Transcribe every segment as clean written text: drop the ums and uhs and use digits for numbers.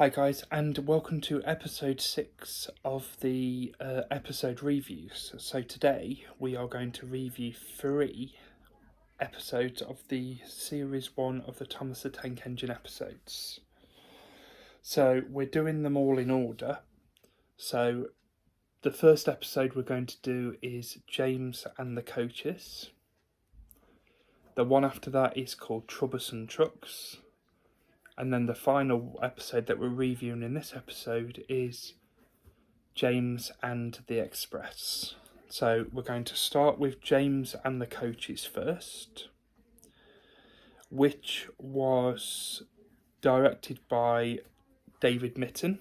Hi guys, and welcome to episode 6 of the episode reviews. So today we are going to review 3 episodes of the series 1 of the Thomas the Tank Engine episodes. So we're doing them all in order. So the first episode we're going to do is James and the Coaches. The one after that is called Troublesome Trucks. And then the final episode that we're reviewing in this episode is James and the Express. So we're going to start with James and the Coaches first, which was directed by David Mitton,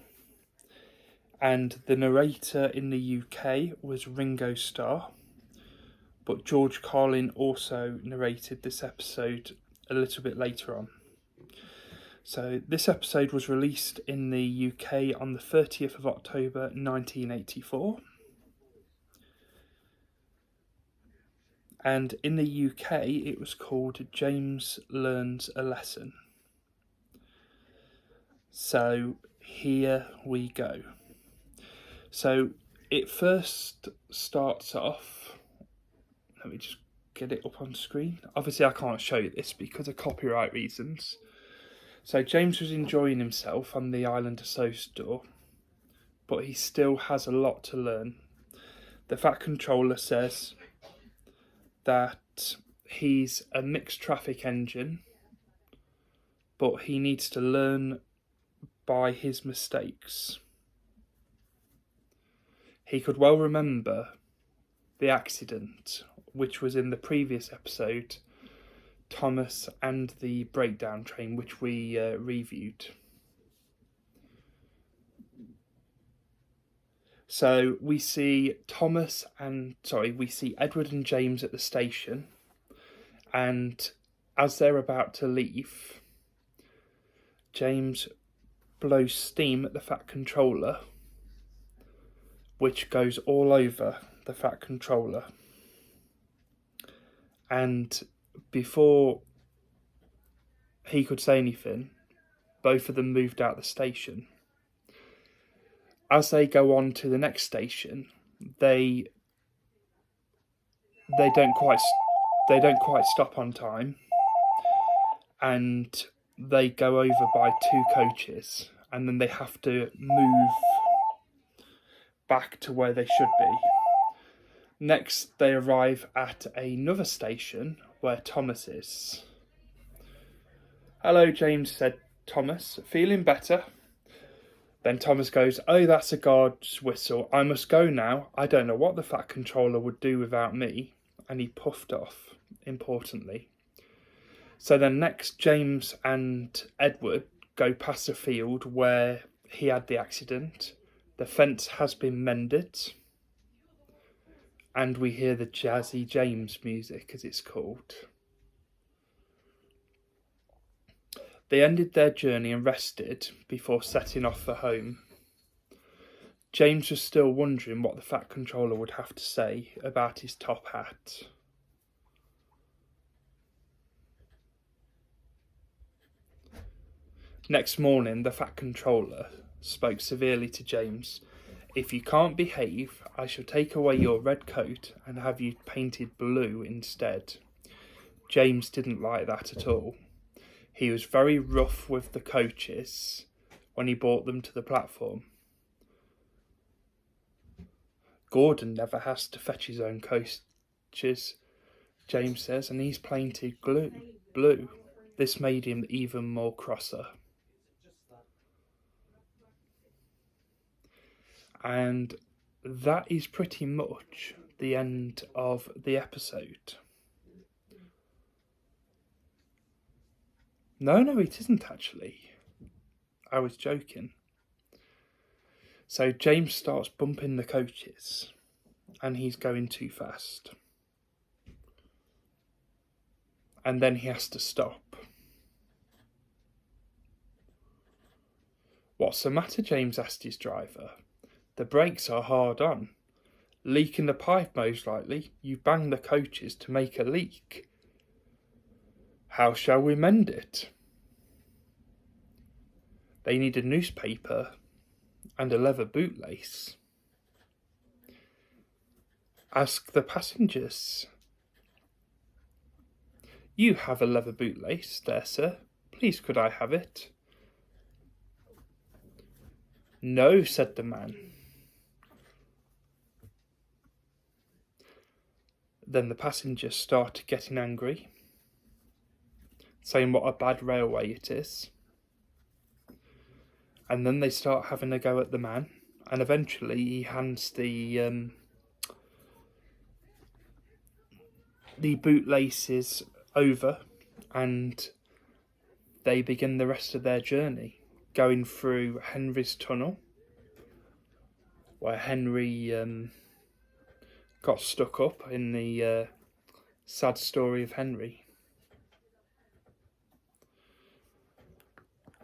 and the narrator in the UK was Ringo Starr, but George Carlin also narrated this episode a little bit later on. So this episode was released in the UK on the 30th of October 1984. And in the UK it was called James Learns a Lesson. So here we go. So it first starts off, let me just get it up on screen. Obviously I can't show you this because of copyright reasons. So James was enjoying himself on the island of Sostor, but he still has a lot to learn. The Fat Controller says that he's a mixed traffic engine, but he needs to learn by his mistakes. He could well remember the accident, which was in the previous episode, Thomas and the breakdown train, which we reviewed. So we see Edward and James at the station, and as they're about to leave, James blows steam at the Fat Controller, which goes all over the Fat Controller. And before he could say anything, both of them moved out the station. As they go on to the next station, they don't quite stop on time, and they go over by 2 coaches, and then they have to move back to where they should be. Next, they arrive at another station where Thomas is. "Hello, James," said Thomas. "Feeling better?" Then Thomas goes, "Oh, that's a guard's whistle. I must go now. I don't know what the Fat Controller would do without me." And he puffed off, importantly. So then next, James and Edward go past a field where he had the accident. The fence has been mended, and we hear the Jazzy James music, as it's called. They ended their journey and rested before setting off for home. James was still wondering what the Fat Controller would have to say about his top hat. Next morning, the Fat Controller spoke severely to James. "If you can't behave, I shall take away your red coat and have you painted blue instead." James didn't like that at all. He was very rough with the coaches when he brought them to the platform. "Gordon never has to fetch his own coaches," James says, "and he's painted blue." This made him even more crosser. And that is pretty much the end of the episode. No, it isn't actually. I was joking. So James starts bumping the coaches, and he's going too fast. And then he has to stop. "What's the matter?" James asked his driver. "The brakes are hard on. Leak in the pipe, most likely. You banged the coaches to make a leak." "How shall we mend it?" They need a newspaper and a leather bootlace. Ask the passengers. You have a leather bootlace there, sir. Please could I have it? No, said the man. Then the passengers started getting angry, saying what a bad railway it is. And then they start having a go at the man, and eventually he hands the bootlaces over, and they begin the rest of their journey, going through Henry's tunnel, where Henry got stuck up in the sad story of Henry.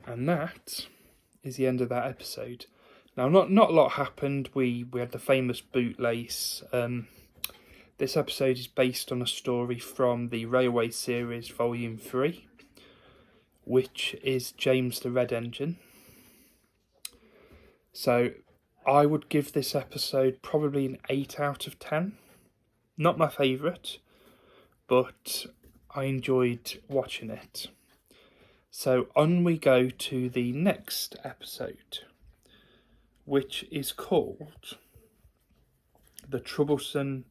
And that is the end of that episode. Now, not a lot happened. We had the famous bootlace. This episode is based on a story from the Railway series, Volume 3, which is James the Red Engine. So I would give this episode probably an 8 out of 10. Not my favourite, but I enjoyed watching it. So on we go to the next episode, which is called The Troublesome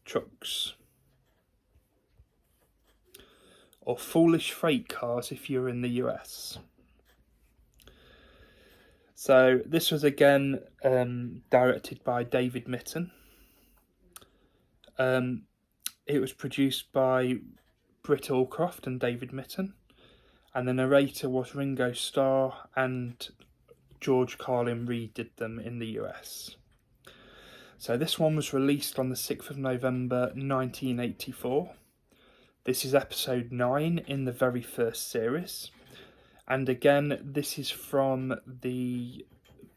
Trucks, or Foolish Freight Cars if you're in the US. So this was again directed by David Mitton. It was produced by Britt Allcroft and David Mitton, and the narrator was Ringo Starr, and George Carlin Reed did them in the US. So this one was released on the 6th of November 1984. This is episode 9 in the very first series. And again, this is from the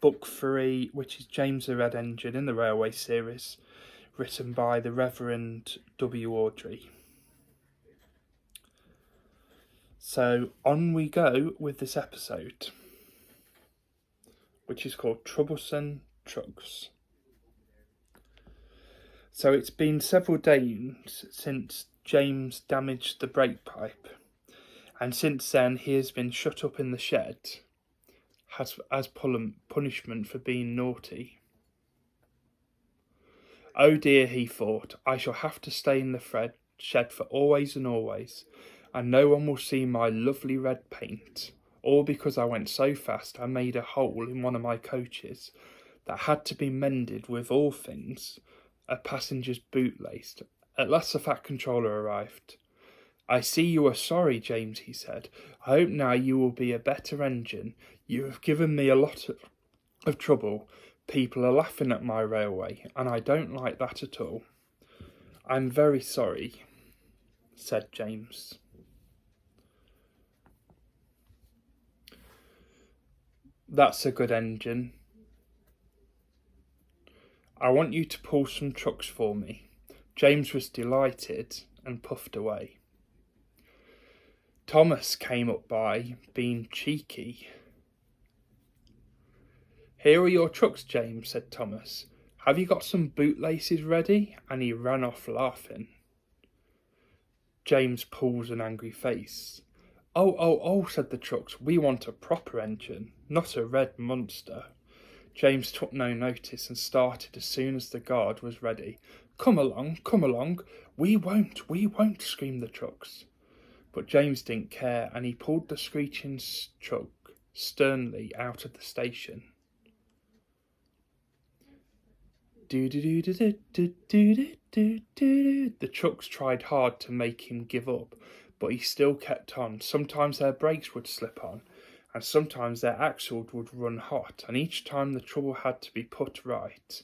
book 3, which is James the Red Engine in the Railway series, written by the Reverend W. Awdry. So on we go with this episode, which is called Troublesome Trucks. So it's been several days since James damaged the brake pipe, and since then he has been shut up in the shed as punishment for being naughty. Oh dear, he thought, I shall have to stay in the shed for always and always, and no one will see my lovely red paint, all because I went so fast I made a hole in one of my coaches that had to be mended with all things a passenger's bootlace. At last the Fat Controller arrived. I see you are sorry, James, he said. I hope now you will be a better engine. You have given me a lot of trouble. People are laughing at my railway, and I don't like that at all. I'm very sorry, said James. That's a good engine. I want you to pull some trucks for me. James was delighted and puffed away. Thomas came up by, being cheeky. Here are your trucks, James, said Thomas. Have you got some bootlaces ready? And he ran off laughing. James pulls an angry face. Oh, said the trucks. We want a proper engine, not a red monster. James took no notice and started as soon as the guard was ready. Come along. We won't, screamed the trucks. But James didn't care, and he pulled the screeching truck sternly out of the station. The trucks tried hard to make him give up, but he still kept on. Sometimes their brakes would slip on, and sometimes their axles would run hot, and each time the trouble had to be put right,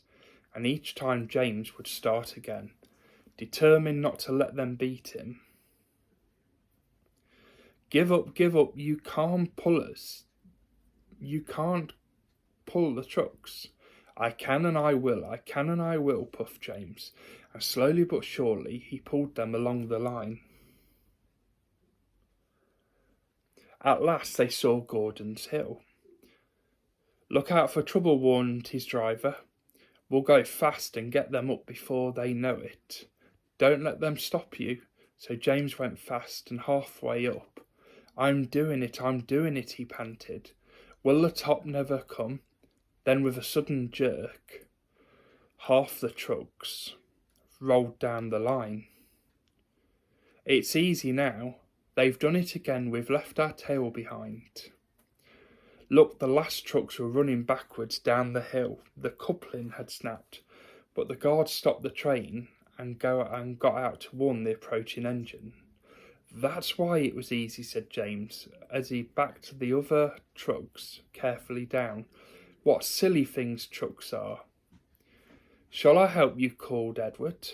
and each time James would start again, determined not to let them beat him. Give up, you can't pull us. You can't pull the trucks. I can and I will, puffed James, and slowly but surely he pulled them along the line. At last they saw Gordon's Hill. Look out for trouble, warned his driver. We'll go fast and get them up before they know it. Don't let them stop you. So James went fast and halfway up. I'm doing it, he panted. Will the top never come? Then with a sudden jerk, half the trucks rolled down the line. It's easy now. They've done it again. We've left our tail behind. Look, the last trucks were running backwards down the hill. The coupling had snapped, but the guards stopped the train and got out to warn the approaching engine. That's why it was easy, said James, as he backed the other trucks carefully down. What silly things trucks are. Shall I help you? Called Edward.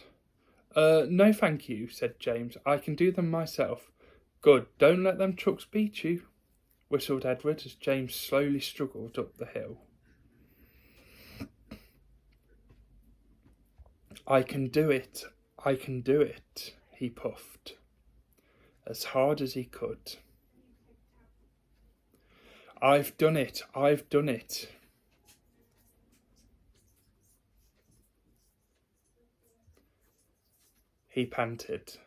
No thank you, said James. I can do them myself. Good, don't let them trucks beat you, whistled Edward as James slowly struggled up the hill. I can do it, he puffed, as hard as he could. I've done it, he panted.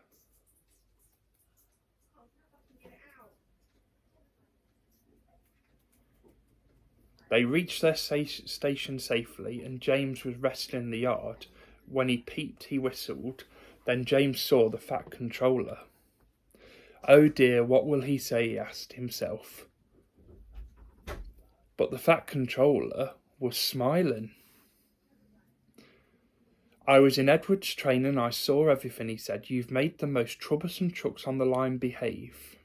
They reached their station safely, and James was resting in the yard. When he peeped, he whistled. Then James saw the fat controller. Oh dear, what will he say? He asked himself. But the fat controller was smiling. I was in Edward's train and I saw everything, he said. You've made the most troublesome trucks on the line behave.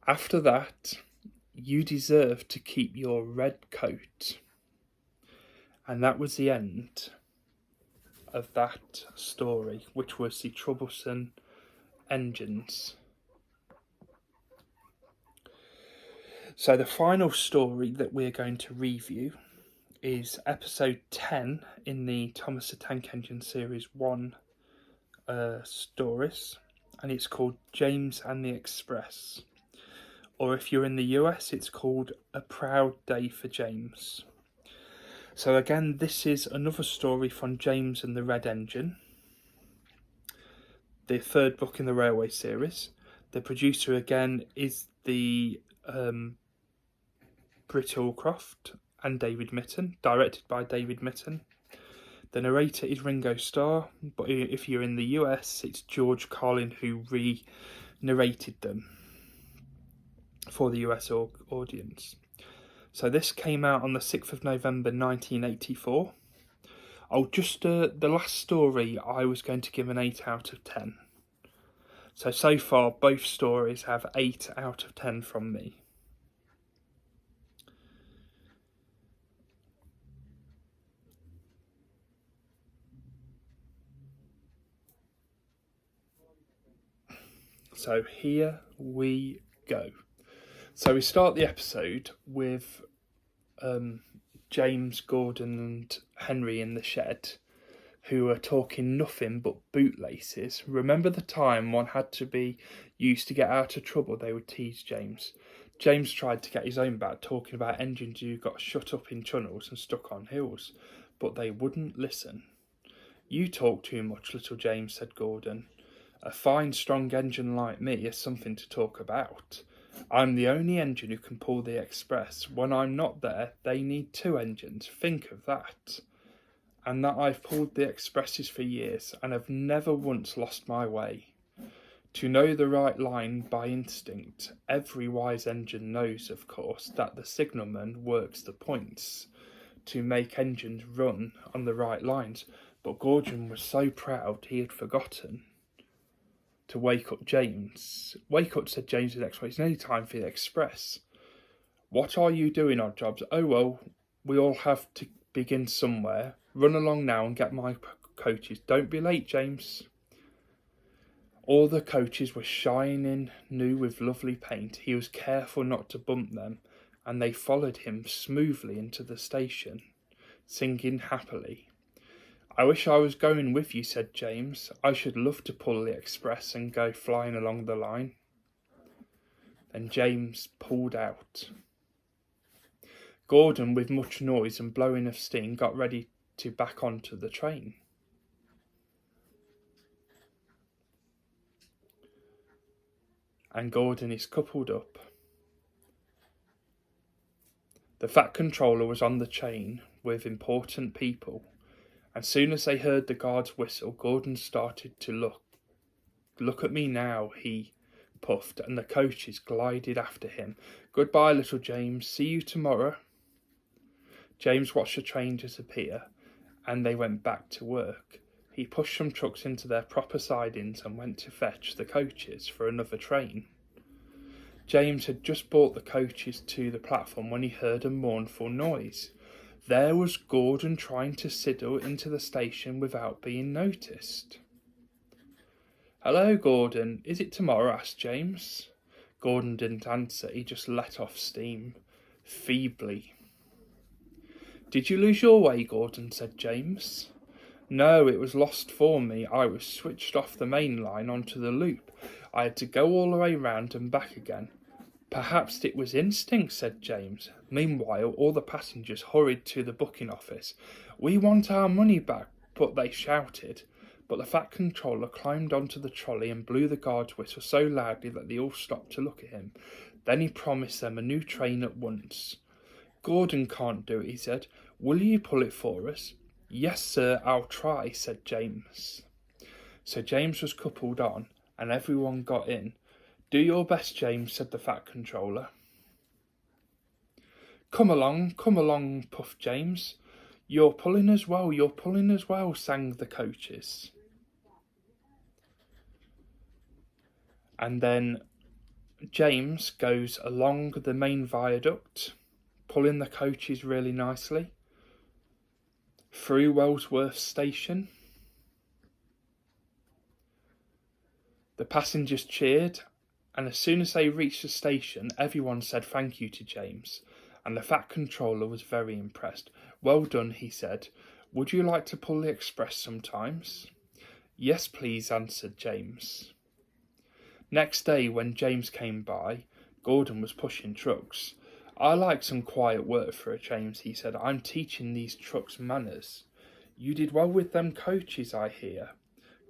After that, you deserve to keep your red coat. And that was the end of that story, which was the Troublesome engines. So the final story that we're going to review is episode 10 in the Thomas the Tank Engine series 1 stories, and it's called James and the Express, or if you're in the US it's called A Proud Day for James. So again, this is another story from James and the Red Engine, the third book in the Railway series. The producer again is the Britt Allcroft and David Mitton, directed by David Mitton. The narrator is Ringo Starr, but if you're in the US, it's George Carlin who re-narrated them for the US audience. So this came out on the 6th of November 1984. The last story I was going to give an 8 out of 10. So far both stories have 8 out of 10 from me. So here we go. So we start the episode with James, Gordon and Henry in the shed, who are talking nothing but bootlaces. Remember the time one had to be used to get out of trouble? They would tease James. James tried to get his own back, talking about engines who got shut up in tunnels and stuck on hills, but they wouldn't listen. You talk too much, little James, said Gordon. A fine, strong engine like me is something to talk about. I'm the only engine who can pull the express. When I'm not there, they need 2 engines. Think of that. And that I've pulled the expresses for years and have never once lost my way. To know the right line by instinct, every wise engine knows, of course, that the signalman works the points to make engines run on the right lines. But Gordon was so proud he had forgotten to wake up James. Wake up, said James the next way. It's nearly time for the express. What are you doing, odd jobs? Oh well, we all have to begin somewhere. Run along now and get my coaches. Don't be late, James. All the coaches were shining new with lovely paint. He was careful not to bump them, and they followed him smoothly into the station, singing happily. I wish I was going with you, said James. I should love to pull the express and go flying along the line. Then James pulled out. Gordon, with much noise and blowing of steam, got ready to back onto the train. And Gordon is coupled up. The Fat Controller was on the train with important people. As soon as they heard the guard's whistle, Gordon started to look at me now, he puffed, and the coaches glided after him. Goodbye, little James. See you tomorrow. James watched the train disappear, and they went back to work. He pushed some trucks into their proper sidings and went to fetch the coaches for another train. James had just brought the coaches to the platform when he heard a mournful noise. There was Gordon trying to sidle into the station without being noticed. Hello, Gordon. Is it tomorrow? Asked James. Gordon didn't answer. He just let off steam, feebly. Did you lose your way, Gordon? Said James. No, it was lost for me. I was switched off the main line onto the loop. I had to go all the way round and back again. Perhaps it was instinct, said James. Meanwhile, all the passengers hurried to the booking office. We want our money back, but they shouted. But the Fat Controller climbed onto the trolley and blew the guard's whistle so loudly that they all stopped to look at him. Then he promised them a new train at once. Gordon can't do it, he said. Will you pull it for us? Yes, sir, I'll try, said James. So James was coupled on, and everyone got in. Do your best, James, said the Fat Controller. Come along, puffed James. You're pulling as well, sang the coaches. And then James goes along the main viaduct, pulling the coaches really nicely, through Wellsworth Station. The passengers cheered, and as soon as they reached the station, everyone said thank you to James, and the Fat Controller was very impressed. Well done, he said. Would you like to pull the express sometimes? Yes, please, answered James. Next day, when James came by, Gordon was pushing trucks. I like some quiet work for a change, he said. I'm teaching these trucks manners. You did well with them coaches, I hear.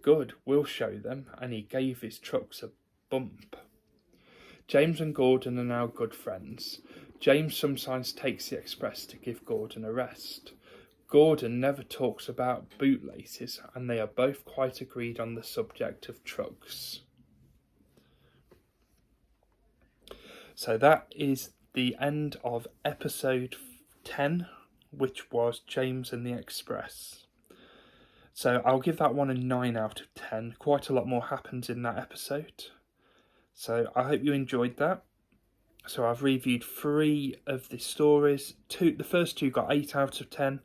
Good, we'll show them, and he gave his trucks a bump. James and Gordon are now good friends. James sometimes takes the express to give Gordon a rest. Gordon never talks about bootlaces, and they are both quite agreed on the subject of trucks. So that is the end of episode 10, which was James and the Express. So I'll give that one a 9 out of 10. Quite a lot more happens in that episode. So I hope you enjoyed that. So I've reviewed 3 of the stories. The first 2 got 8 out of 10.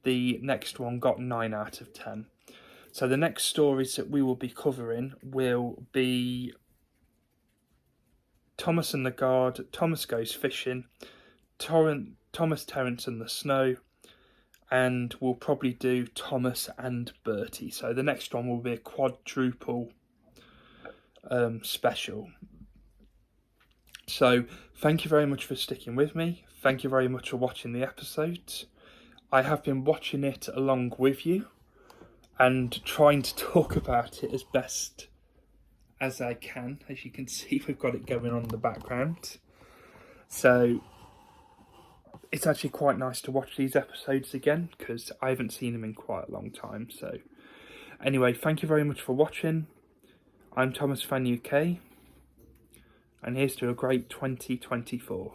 The next one got 9 out of 10. So the next stories that we will be covering will be Thomas and the Guard, Thomas Goes Fishing, Thomas, Terence and the Snow, and we'll probably do Thomas and Bertie. So the next one will be a quadruple special. So thank you very much for sticking with me. Thank you very much for watching the episodes. I have been watching it along with you and trying to talk about it as best as I can. As you can see, we've got it going on in the background. So it's actually quite nice to watch these episodes again because I haven't seen them in quite a long time. So anyway, thank you very much for watching. I'm Thomas Fan UK, and here's to a great 2024.